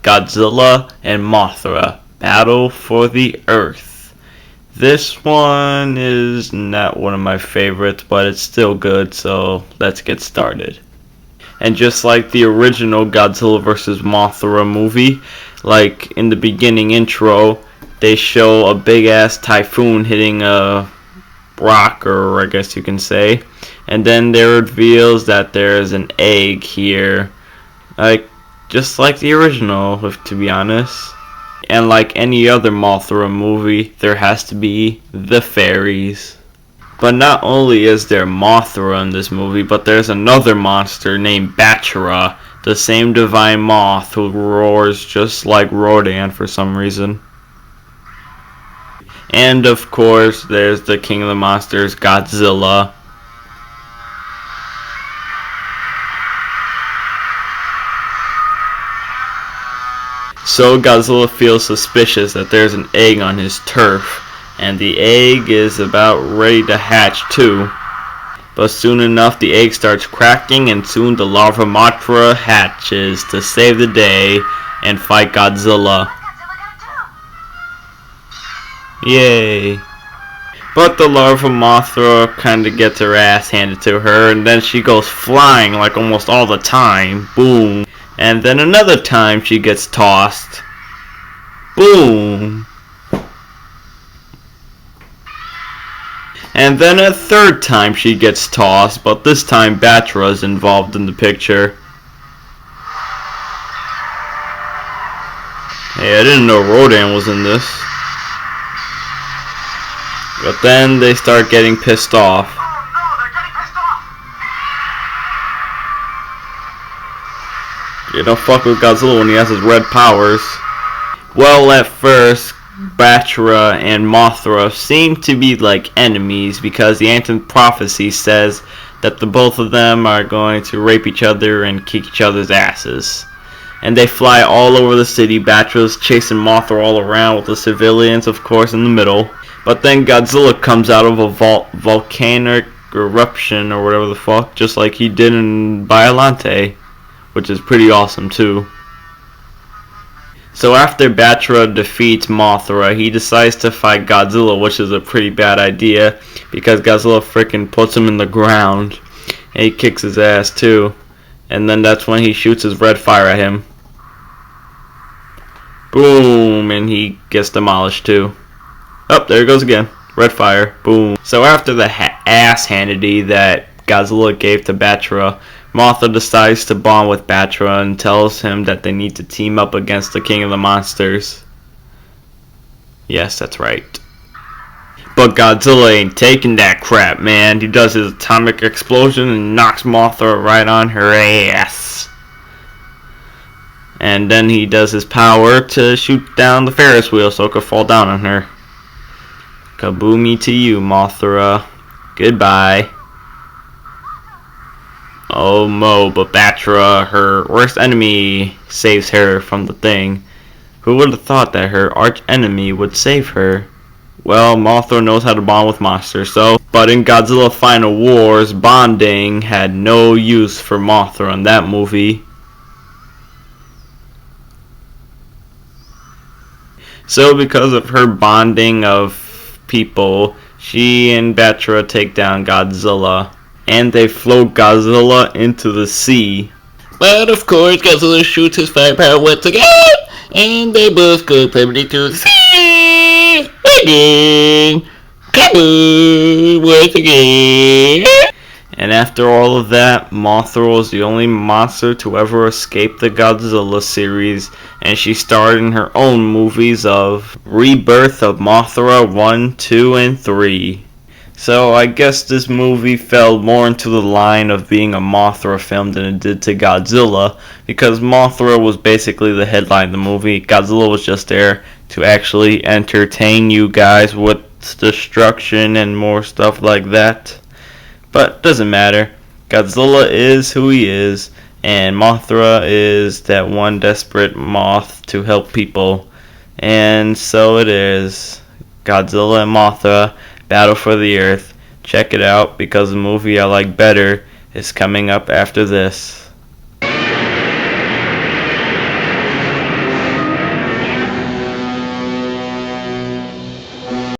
Godzilla and Mothra, Battle for the Earth. This one is not one of my favorites, but it's still good, so let's get started. And just like the original Godzilla vs. Mothra movie, like in the beginning intro, they show a big ass typhoon hitting a rock, or I guess you can say, and then there reveals that there's an egg here, just like the original, to be honest. And like any other Mothra movie, there has to be the fairies. But not only is there Mothra in this movie, but there's another monster named Batra, the same divine moth who roars just like Rodan for some reason. And of course, there's the king of the monsters, Godzilla. So Godzilla feels suspicious that there's an egg on his turf, and the egg is about ready to hatch too. But soon enough the egg starts cracking, and soon the larva Mothra hatches to save the day and fight Godzilla. Yay. But the larva Mothra kinda gets her ass handed to her, and then she goes flying like almost all the time. Boom. And then another time she gets tossed. Boom. And then a third time she gets tossed, but this time Batra is involved in the picture. Hey, I didn't know Rodan was in this. But then they start getting pissed off. You don't fuck with Godzilla when he has his red powers. Well, at first, Batra and Mothra seem to be like enemies because the ancient prophecy says that the both of them are going to rape each other and kick each other's asses. And they fly all over the city. Batra's chasing Mothra all around with the civilians, of course, in the middle. But then Godzilla comes out of a volcanic eruption or whatever the fuck, just like he did in Biollante, which is pretty awesome too. So after Batra defeats Mothra, he decides to fight Godzilla, which is a pretty bad idea because Godzilla freaking puts him in the ground and he kicks his ass too. And then that's when he shoots his red fire at him. Boom, and he gets demolished too. Oh, there it goes again. Red fire. Boom. So after the ass handedy that Godzilla gave to Batra, Mothra decides to bond with Batra and tells him that they need to team up against the king of the monsters. Yes, that's right. But Godzilla ain't taking that crap, man. He does his atomic explosion and knocks Mothra right on her ass. And then he does his power to shoot down the Ferris wheel so it could fall down on her. Kaboomy to you, Mothra. Goodbye. Oh Mo, but Batra, her worst enemy, saves her from the thing. Who would have thought that her arch enemy would save her? Well, Mothra knows how to bond with monsters, so. But in Godzilla Final Wars, bonding had no use for Mothra in that movie. So because of her bonding of people, she and Batra take down Godzilla. And they float Godzilla into the sea. But of course, Godzilla shoots his firepower once again, and they both go permanently to the sea. Again. Kaboom! Once again. And after all of that, Mothra was the only monster to ever escape the Godzilla series, and she starred in her own movies of Rebirth of Mothra 1, 2, and 3. So I guess this movie fell more into the line of being a Mothra film than it did to Godzilla, because Mothra was basically the headline of the movie. Godzilla was just there to actually entertain you guys with destruction and more stuff like that. But doesn't matter. Godzilla is who he is, and Mothra is that one desperate moth to help people. And so it is. Godzilla and Mothra, Battle for the Earth. Check it out because the movie I like better is coming up after this.